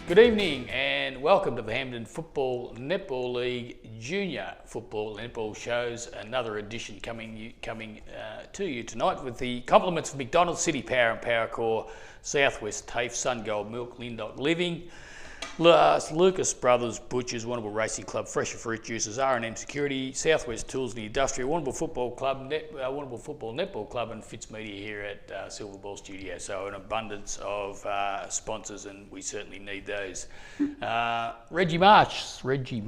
Good evening and welcome to the Hampden Football Netball League Junior Football Netball shows. Another edition coming to you tonight with the compliments of McDonald's, City Power and Powercore, Southwest TAFE, SunGold Milk, Lindock Living, Lucas Brothers Butchers, Warrnambool Racing Club, Fresher Fruit Juices, R&M Security, Southwest Tools and Industrial, Warrnambool Football Club, Warrnambool Football Netball Club and Fitz Media here at Silver Ball Studio. So an abundance of sponsors, and we certainly need those. Reggie Mast. Reggie's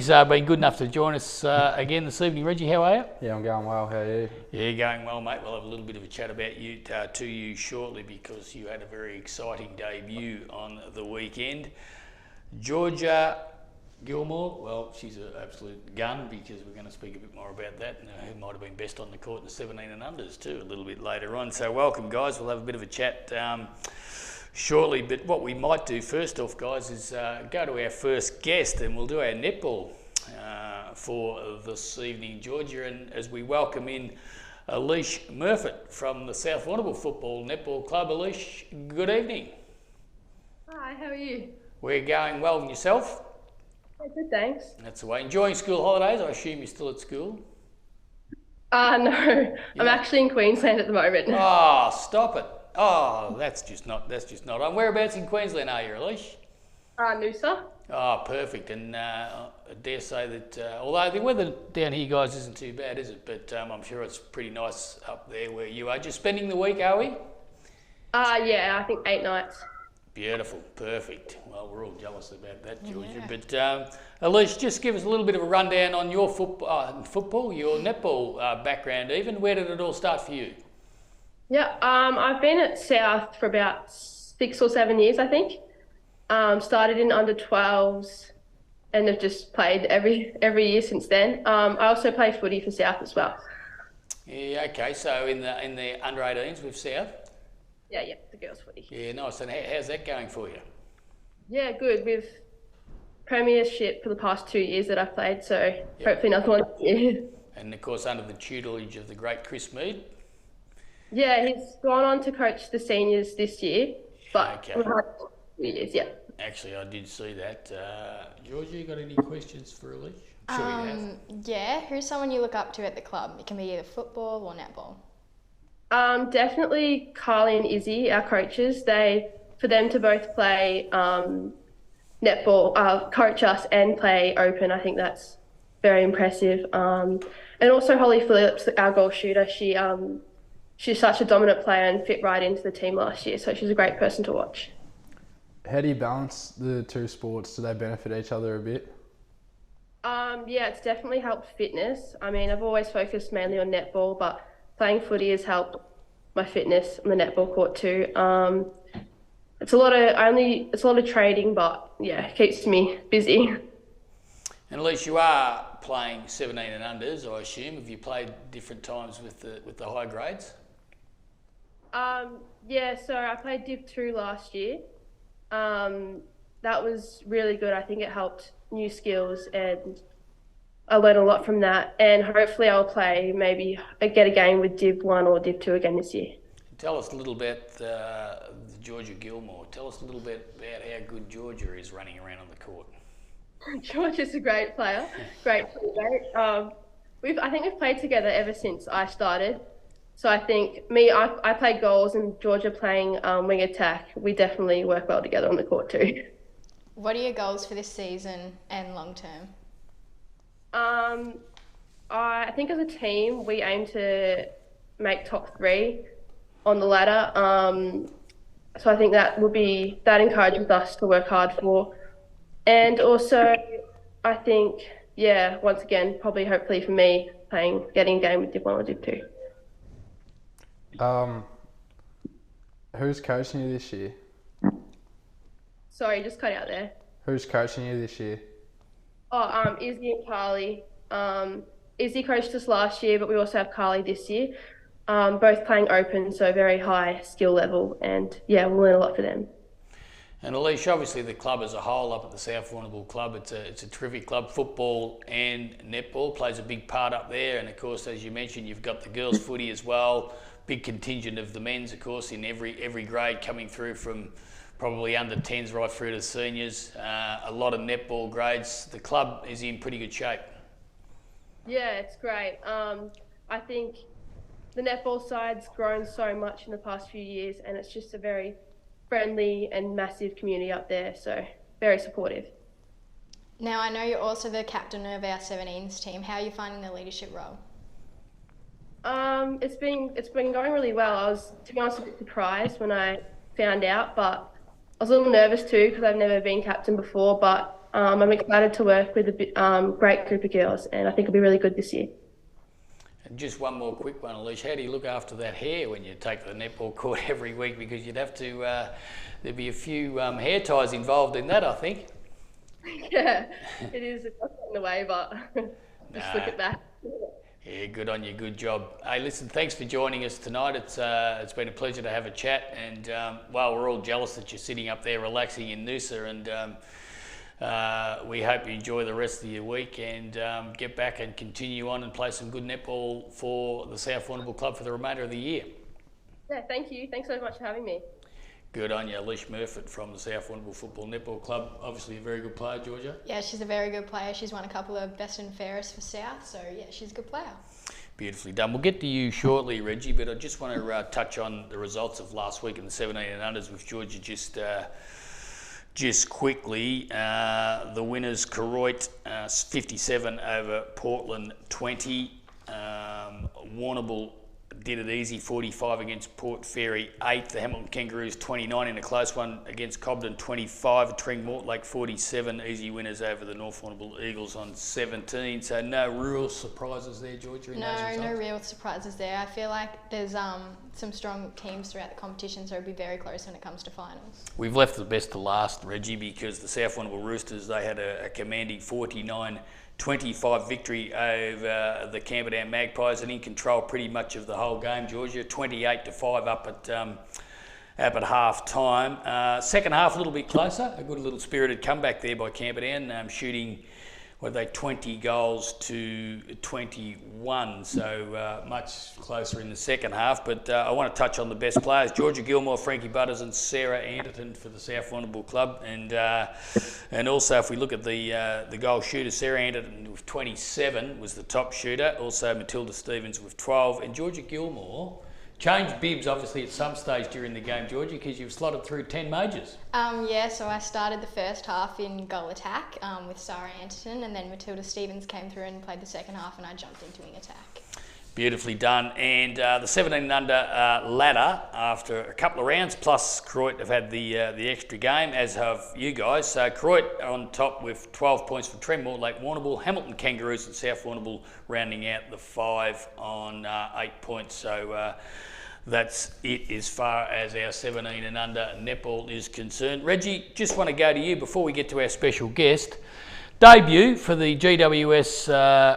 been good enough to join us again this evening. Reggie, how are you? Yeah, I'm going well. How are you? Yeah, going well, mate. We'll have a little bit of a chat about you to you shortly because you had a very exciting debut on the weekend. Georgia Gilmore, well, she's an absolute gun because we're going to speak a bit more about that and who might have been best on the court in the 17 and unders too a little bit later on. So welcome, guys. We'll have a bit of a chat shortly, but what we might do first off, guys, is go to our first guest and we'll do our netball for this evening, Georgia, and as we welcome in Alish Murfitt from the South Warrnambool Football Netball Club. Alish, good evening. Hi, how are you? We're going well, and yourself? Good, thanks. That's the way. Enjoying school holidays? I assume you're still at school? No, I'm actually in Queensland at the moment. Oh, stop it. Oh, that's just not on. Whereabouts in Queensland are you, Alish? Noosa. Oh, perfect. And I dare say that, although the weather down here, guys, isn't too bad, is it? But I'm sure it's pretty nice up there where you are. Just spending the week, are we? Yeah, I think 8 nights. Beautiful, perfect. Well, we're all jealous about that, Georgia. Yeah. But Alish, just give us a little bit of a rundown on your your netball background even. Where did it all start for you? Yeah, I've been at South for about 6 or 7 years, I think. Started in under 12s and have just played every year since then. I also play footy for South as well. Yeah, okay. So in the under 18s with South? Yeah, the girls footy. Yeah, nice. And how's that going for you? Yeah, good. We've premiership for the past 2 years that I've played, so hopefully another one this year. And of course under the tutelage of the great Chris Mead. Yeah, he's gone on to coach the seniors this year, but we've had 2 years, yeah. Actually, I did see that. Georgia, you got any questions for Alish? I'm sure you have. Yeah, who's someone you look up to at the club? It can be either football or netball. Definitely Carly and Izzy, our coaches. For them to both play netball, coach us and play open, I think that's very impressive. And also Holly Phillips, our goal shooter, she's such a dominant player and fit right into the team last year, so she's a great person to watch. How do you balance the two sports? Do they benefit each other a bit? Yeah, it's definitely helped fitness. I mean, I've always focused mainly on netball, but playing footy has helped my fitness on the netball court too. It's a lot of trading, but yeah, it keeps me busy. And Alish, you are playing 17 and unders, I assume. Have you played different times with the high grades? Yeah, so I played Div 2 last year. That was really good. I think it helped new skills and I learned a lot from that, and hopefully I'll play, maybe get a game with Div 1 or Div 2 again this year. Tell us a little bit, Georgia Gilmore. Tell us a little bit about how good Georgia is running around on the court. Georgia's a great player, great teammate. I think we've played together ever since I started. So I think I play goals and Georgia playing wing attack. We definitely work well together on the court too. What are your goals for this season and long term? I think as a team, we aim to make top 3 on the ladder. So I think that encourages us to work hard for. And also, I think, once again, hopefully for me, getting a game with Div 1 or Div 2. Who's coaching you this year? Sorry, just cut out there. Who's coaching you this year? Izzy and Carly. Izzy coached us last year, but we also have Carly this year. Both playing open, so very high skill level, and we'll learn a lot for them. And Alish, obviously the club as a whole up at the South Warrnambool Club, it's a terrific club. Football and netball plays a big part up there, and of course, as you mentioned, you've got the girls' footy as well, big contingent of the men's, of course, in every grade coming through from probably under 10s right through to seniors. A lot of netball grades. The club is in pretty good shape. Yeah, it's great. I think the netball side's grown so much in the past few years, and it's just a very friendly and massive community up there, so very supportive. Now, I know you're also the captain of our 17s team. How are you finding the leadership role? It's been going really well. I was, to be honest, a bit surprised when I found out, but I was a little nervous too because I've never been captain before. But I'm excited to work with a great group of girls, and I think it'll be really good this year. And just one more quick one, Alish. How do you look after that hair when you take to the netball court every week? Because you'd have to, there'd be a few hair ties involved in that, I think. Yeah, it is. It's not in the way, but just look at that. Yeah, good on you, good job. Hey, listen, thanks for joining us tonight. It's been a pleasure to have a chat, and well, we're all jealous that you're sitting up there relaxing in Noosa, and we hope you enjoy the rest of your week and get back and continue on and play some good netball for the South Warrnambool Club for the remainder of the year. Yeah, thank you. Thanks so much for having me. Good on you, Alish Murfitt from the South Warrnambool Football Netball Club. Obviously a very good player, Georgia. Yeah, she's a very good player. She's won a couple of best and fairest for South, so yeah, she's a good player. Beautifully done. We'll get to you shortly, Reggie, but I just want to touch on the results of last week in the 17 and unders with Georgia just quickly. The winners, Koroit 57 over Portland 20. Warrnambool did it easy, 45 against Port Fairy 8. The Hamilton Kangaroos 29 in a close one against Cobden 25. Tring Mortlake 47. Easy winners over the North Warrnambool Eagles on 17. So no real surprises there, Georgia, in those results? No real surprises there. I feel like there's some strong teams throughout the competition, so it'll be very close when it comes to finals. We've left the best to last, Reggie, because the South Warrnambool Roosters, they had a commanding 49-25 victory over the Camperdown Magpies and in control pretty much of the whole game, Georgia. 28-5 up at half time. Second half a little bit closer. A good little spirited comeback there by Camperdown, shooting 20 goals to 21, so much closer in the second half. But I want to touch on the best players: Georgia Gilmore, Frankie Butters, and Sarah Anderton for the South Warrnambool Club. And also, if we look at the goal shooters, Sarah Anderton with 27 was the top shooter. Also, Matilda Stevens with 12, and Georgia Gilmore changed bibs, obviously, at some stage during the game, Georgia, because you've slotted through 10 majors. Yeah, so I started the first half in goal attack with Sarah Anderton, and then Matilda Stevens came through and played the second half, and I jumped into wing attack. Beautifully done. And the 17 and under ladder, after a couple of rounds, plus Croydon have had the extra game, as have you guys. So Croydon on top with 12 points from Trent Mortlake, Warrnambool, Hamilton Kangaroos and South Warrnambool rounding out the 5 on 8 points. So that's it as far as our 17 and under netball is concerned. Reggie, just want to go to you before we get to our special guest. Debut for the GWS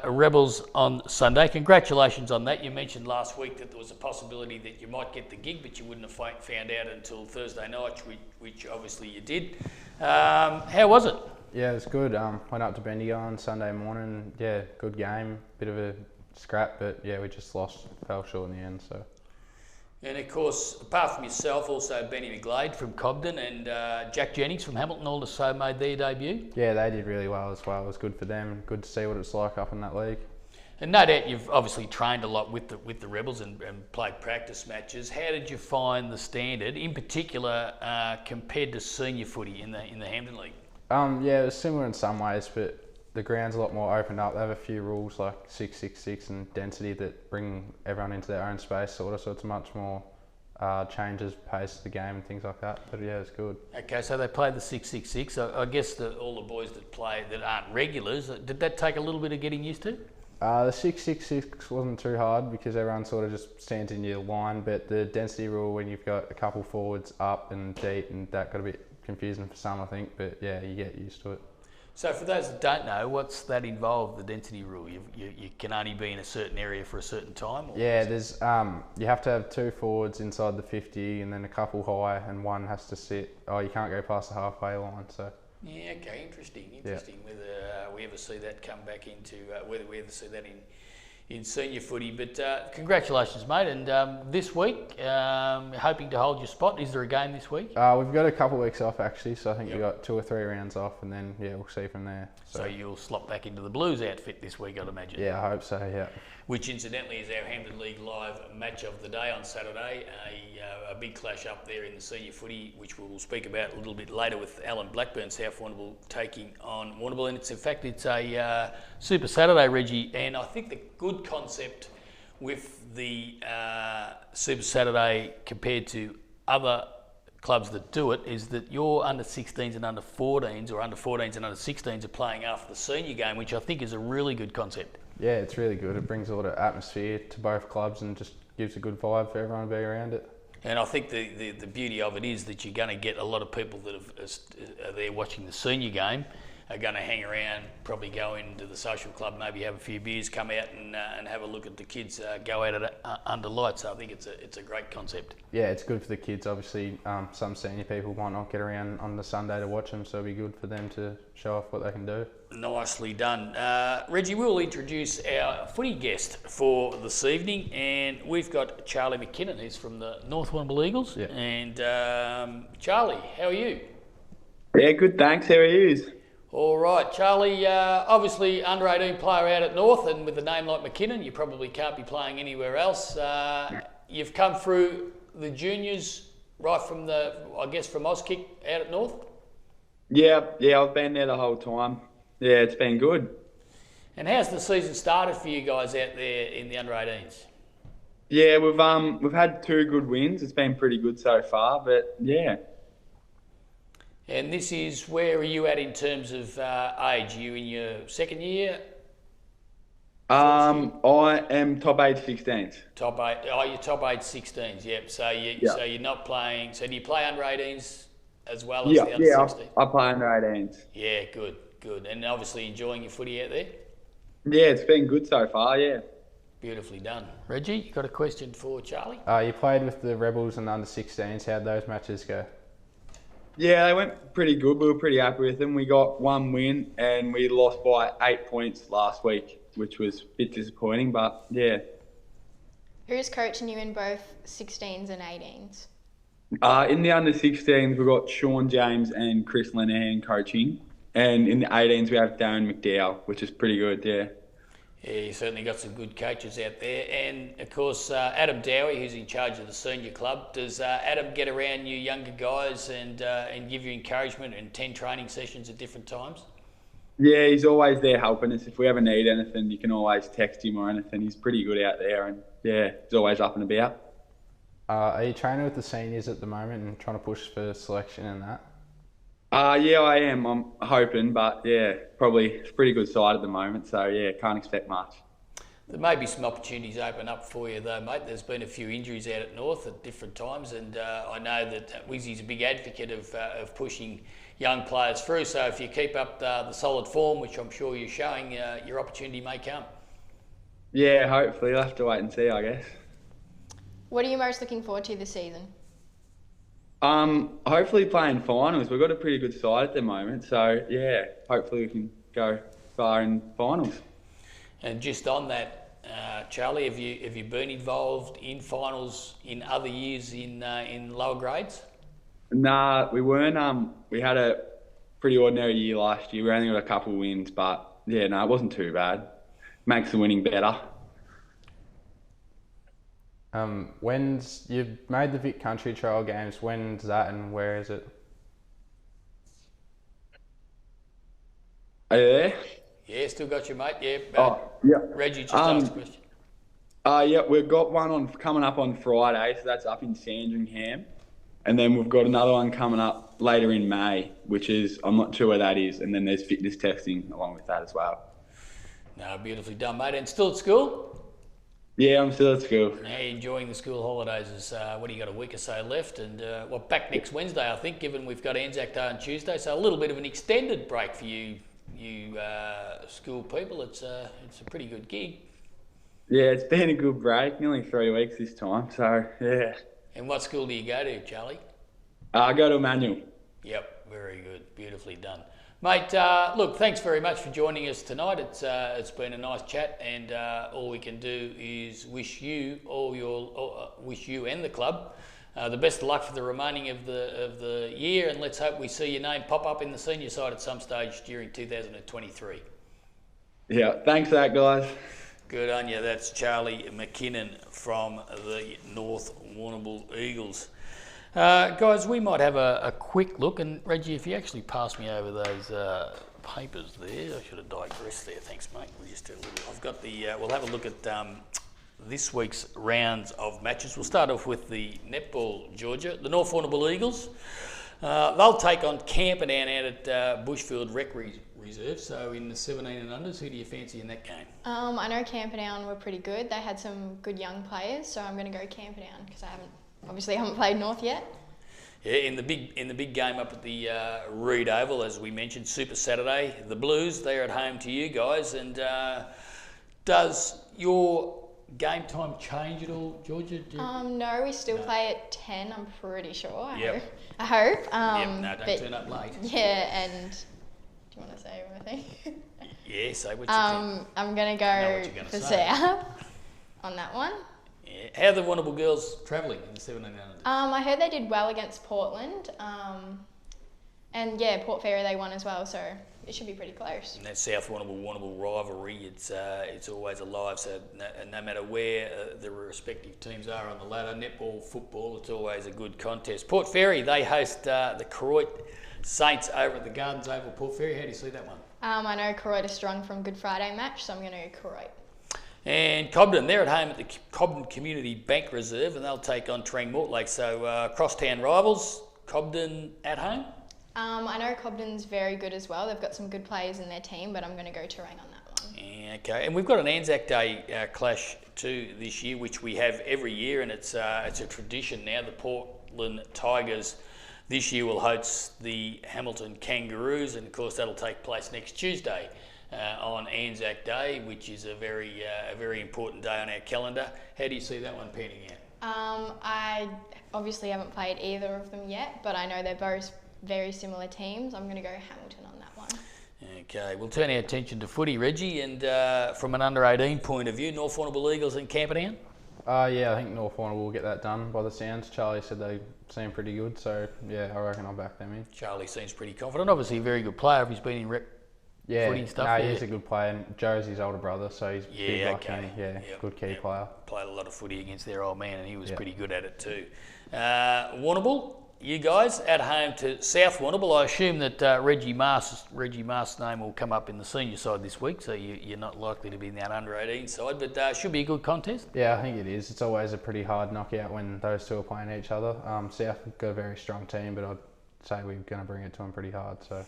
Rebels on Sunday. Congratulations on that. You mentioned last week that there was a possibility that you might get the gig, but you wouldn't have found out until Thursday night, which obviously you did. How was it? Yeah, it was good. Went up to Bendigo on Sunday morning. Yeah, good game. Bit of a scrap, but yeah, we just lost. Fell short in the end. So. And of course, apart from yourself, also Benny McGlade from Cobden and Jack Jennings from Hamilton also made their debut. Yeah, they did really well as well. It was good for them. Good to see what it's like up in that league. And no doubt you've obviously trained a lot with the Rebels and played practice matches. How did you find the standard, in particular, compared to senior footy in the Hampden League? Yeah, it was similar in some ways, but the ground's a lot more opened up. They have a few rules like 666 and density that bring everyone into their own space, sort of. So it's much more changes, pace of the game and things like that. But yeah, it's good. Okay, so they played the 666. I guess all the boys that play that aren't regulars, did that take a little bit of getting used to? The 666 wasn't too hard because everyone sort of just stands in your line. But the density rule, when you've got a couple forwards up and deep, and that got a bit confusing for some, I think. But yeah, you get used to it. So for those that don't know, what's that involved, the density rule? You can only be in a certain area for a certain time? Or yeah, there's you have to have 2 forwards inside the 50 and then a couple high and one has to sit. Oh, you can't go past the halfway line. So. Yeah, okay, interesting. Yeah. Whether we ever see that come back into, whether we ever see that in senior footy. But congratulations, mate. And this week, hoping to hold your spot. Is there a game this week? We've got a couple of weeks off actually, so I think Yep. we've got 2 or 3 rounds off, and then yeah, we'll see from there. So you'll slot back into the Blues outfit this week, I'd imagine. Yeah, I hope so. Yeah. Which incidentally is our Hampton League Live match of the day on Saturday. A big clash up there in the senior footy, which we'll speak about a little bit later with Alan Blackburn, South Warrnambool taking on Warrnambool. And it's a Super Saturday, Reggie. And I think the good concept with the Super Saturday compared to other clubs that do it is that your under 16s and under 14s, or under 14s and under 16s, are playing after the senior game, which I think is a really good concept. Yeah, it's really good. It brings a lot of atmosphere to both clubs and just gives a good vibe for everyone to be around it. And I think the beauty of it is that you're going to get a lot of people that are there watching the senior game are going to hang around, probably go into the social club, maybe have a few beers, come out and have a look at the kids go out at under lights. So I think it's a great concept. Yeah, it's good for the kids. Obviously, some senior people might not get around on the Sunday to watch them, so it'll be good for them to show off what they can do. Nicely done. Reggie, we'll introduce our footy guest for this evening, and we've got Charlie McKinnon, who's from the North Warrnambool Eagles. Yeah. And Charlie, how are you? Yeah, good, thanks. How are you? All right, Charlie, obviously under 18 player out at North, and with a name like McKinnon, you probably can't be playing anywhere else. You've come through the juniors right from from Auskick out at North? Yeah, I've been there the whole time. Yeah, it's been good. And how's the season started for you guys out there in the under 18s? Yeah, we've had 2 good wins. It's been pretty good so far, but yeah. And this is, where are you at in terms of age? Are you in your second year? I am top 8 16s. Top 8. Oh, you're top 8 16s. Yep. So you're not playing. So do you play under 18s as well as the under 16s? I play under 18s. Yeah, good. And obviously enjoying your footy out there? Yeah, it's been good so far, yeah. Beautifully done. Reggie, you got a question for Charlie? You played with the Rebels and the under 16s. How'd those matches go? Yeah, they went pretty good. We were pretty happy with them. We got 1 win and we lost by 8 points last week, which was a bit disappointing, but yeah. Who's coaching you in both 16s and 18s? In the under 16s, we've got Sean James and Chris Linehan coaching. And in the 18s, we have Darren McDowell, which is pretty good, yeah. Yeah, you certainly got some good coaches out there. And, of course, Adam Dowie, who's in charge of the senior club. Does Adam get around you younger guys and give you encouragement and 10 training sessions at different times? Yeah, he's always there helping us. If we ever need anything, you can always text him or anything. He's pretty good out there and, yeah, he's always up and about. Are you training with the seniors at the moment and trying to push for selection and that? Yeah, I am. I'm hoping, but yeah, probably it's a pretty good side at the moment. So yeah, can't expect much. There may be some opportunities open up for you though, mate. There's been a few injuries out at North at different times, and I know that Wizzy's a big advocate of pushing young players through. So if you keep up the solid form, which I'm sure you're showing, your opportunity may come. Yeah, hopefully. I'll have to wait and see, I guess. What are you most looking forward to this season? Hopefully playing finals. We've got a pretty good side at the moment, so yeah, hopefully we can go far in finals. And just on that, Charlie, have you been involved in finals in other years in lower grades? Nah, we weren't. We had a pretty ordinary year last year. We only got a couple of wins, but yeah, no, it wasn't too bad. Makes the winning better. When's you've made the Vic Country Trail Games? When's that and where is it? Are you there? Yeah, still got you, mate. Yeah. Yeah. Reggie just asked a question. Yeah, we've got one coming up on Friday, so that's up in Sandringham. And then we've got another one coming up later in May, which is, I'm not sure where that is. And then there's fitness testing along with that as well. No, beautifully done, mate. And still at school? Yeah, I'm still at school. Now you're enjoying the school holidays. What do you got, a week or so left? And back next Wednesday, I think, given we've got Anzac Day on Tuesday. So a little bit of an extended break for you school people. It's a pretty good gig. Yeah, it's been a good break. Nearly 3 weeks this time, so yeah. And what school do you go to, Charlie? I go to Emmanuel. Yep. Very good. Beautifully done. Mate, look, thanks very much for joining us tonight. It's been a nice chat, and all we can do is wish you and the club the best of luck for the remaining of the year, and let's hope we see your name pop up in the senior side at some stage during 2023. Yeah, thanks for that, guys. Good on you. That's Charlie McKinnon from the North Warrnambool Eagles. Guys, we might have a quick look, and Reggie, if you actually pass me over those papers there, I should have digressed there. Thanks, mate. We'll just do a little. I've got the. We'll have a look at this week's rounds of matches. We'll start off with the netball, Georgia. The North Warrnambool Eagles. They'll take on Camperdown out at Bushfield Rec Reserve. So in the 17 and unders, who do you fancy in that game? I know Camperdown were pretty good. They had some good young players, so I'm going to go Camperdown because I haven't played North yet. Yeah, in the big game up at the Reed Oval, as we mentioned, Super Saturday. The Blues, they're at home to you guys. And does your game time change at all, Georgia? No, we still play at 10, I'm pretty sure. Yep. I hope. No, don't turn up late. Yeah, and do you want to say anything? Yeah, say what you think. I'm going to Know what go you're gonna for say. South on that one. Yeah. How are the Warrnambool girls travelling in the 17 and unders? I heard they did well against Portland. And yeah, Port Fairy they won as well, so it should be pretty close. And that South Warrnambool rivalry, it's always alive. So no matter where the respective teams are on the ladder, netball, football, it's always a good contest. Port Fairy, they host the Koroit Saints over at the Gardens Oval. Port Fairy, how do you see that one? I know Koroit is strong from Good Friday match, so I'm going to go Koroit. And Cobden, they're at home at the Cobden Community Bank Reserve, and they'll take on Terang Mortlake. So crosstown rivals, Cobden at home? I know Cobden's very good as well. They've got some good players in their team, but I'm going to go Terang on that one. Yeah, okay, and we've got an Anzac Day clash too this year, which we have every year, and it's a tradition now. The Portland Tigers this year will host the Hamilton Kangaroos, and of course that'll take place next Tuesday on Anzac Day, which is a very important day on our calendar. How do you see that one panning out? I obviously haven't played either of them yet, but I know they're both very similar teams. I'm going to go Hamilton on that one. Okay, we'll turn our attention to footy, Reggie, and from an under-18 point of view, North Warrnambool Eagles and Camperdown? Yeah, I think North Warrnambool will get that done by the sounds. Charlie said they seem pretty good, so yeah, I reckon I'll back them in. Charlie seems pretty confident. Obviously a very good player if he's been in rep footy and stuff. No, he's a good player, and Joe's his older brother, so he's big like him. Yeah, Yep. good key player. Played a lot of footy against their old man, and he was pretty good at it too. Warrnambool, you guys at home to South Warrnambool. I assume that Reggie Mast's name will come up in the senior side this week, so you're not likely to be in that under-18 side, but should be a good contest. Yeah, I think it is. It's always a pretty hard knockout when those two are playing each other. South have got a very strong team, but I'd say we're going to bring it to them pretty hard. So.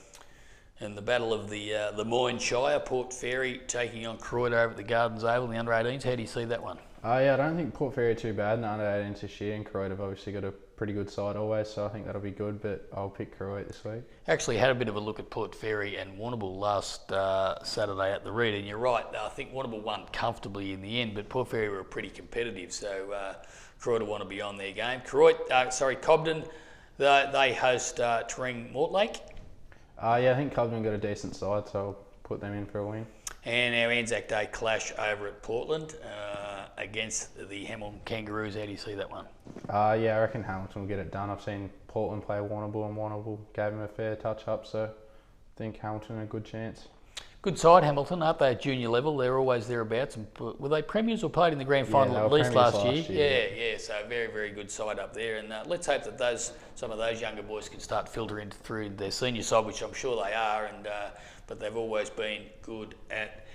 And the battle of the Moyne Shire, Port Fairy taking on Croydon over at the Gardens Oval, the under-18s. How do you see that one? Yeah, I don't think Port Fairy are too bad in the under-18s this year, and Croydon have obviously got a pretty good side always, so I think that'll be good, but I'll pick Croydon this week. Actually had a bit of a look at Port Fairy and Warrnambool last Saturday at the Reed, and you're right, I think Warrnambool won comfortably in the end, but Port Fairy were pretty competitive, so Croydon want to be on their game. Cobden, they host Terang Mortlake. Yeah, I think Cobden got a decent side, so I'll put them in for a win. And our Anzac Day clash over at Portland against the Hamilton Kangaroos. How do you see that one? Yeah, I reckon Hamilton will get it done. I've seen Portland play Warrnambool, and Warrnambool gave him a fair touch-up, so I think Hamilton a good chance. Good side, Hamilton, aren't they, at junior level? They're always thereabouts. And were they premiers or played in the grand final at least last year? Yeah, so very, very good side up there. And let's hope that some of those younger boys can start filtering through their senior side, which I'm sure they are. But they've always been good at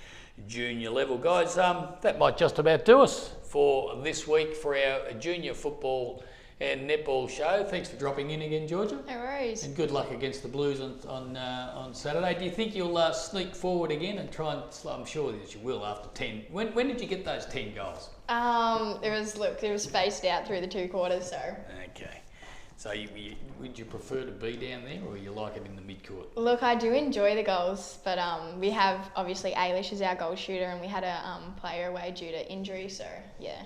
junior level. Guys, that might just about do us for this week for our junior football and netball show. Thanks for dropping in again, Georgia. No worries. And good luck against the Blues on Saturday. Do you think you'll sneak forward again and try and? I'm sure that you will after 10. When did you get those 10 goals? It was spaced out through the 2 quarters, so. Okay. So would you prefer to be down there, or you like it in the mid-court? Look, I do enjoy the goals, but we have obviously Ailish is our goal shooter, and we had a player away due to injury, so yeah.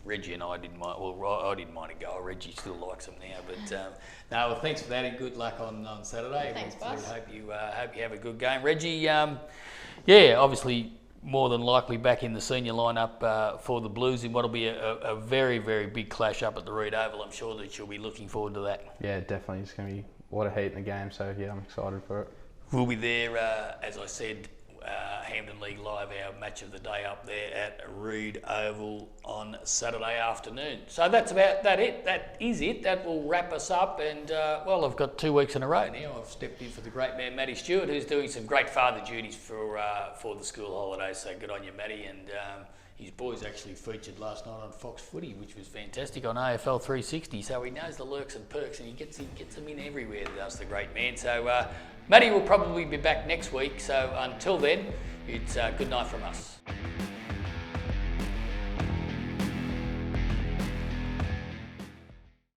Reggie and I didn't mind. Well, I didn't mind a goal. Reggie still likes them now. But no, well, thanks for that, and good luck on Saturday. Thanks, We boss. hope you have a good game, Reggie. Yeah, obviously more than likely back in the senior lineup for the Blues in what'll be a very, very big clash up at the Reed Oval. I'm sure that you'll be looking forward to that. Yeah, definitely. It's going to be a lot of heat in the game, so yeah, I'm excited for it. We'll be there, as I said, Hampden League Live, our match of the day up there at Reed Oval on Saturday afternoon. So that's about it. That is it. That will wrap us up. And well, I've got 2 weeks in a row now. I've stepped in for the great man Matty Stewart, who's doing some great father duties for the school holidays. So good on you, Matty. And his boys actually featured last night on Fox Footy, which was fantastic on AFL 360. So he knows the lurks and perks, and he gets them in everywhere. That's the great man. So Matty will probably be back next week. So until then, it's good night from us.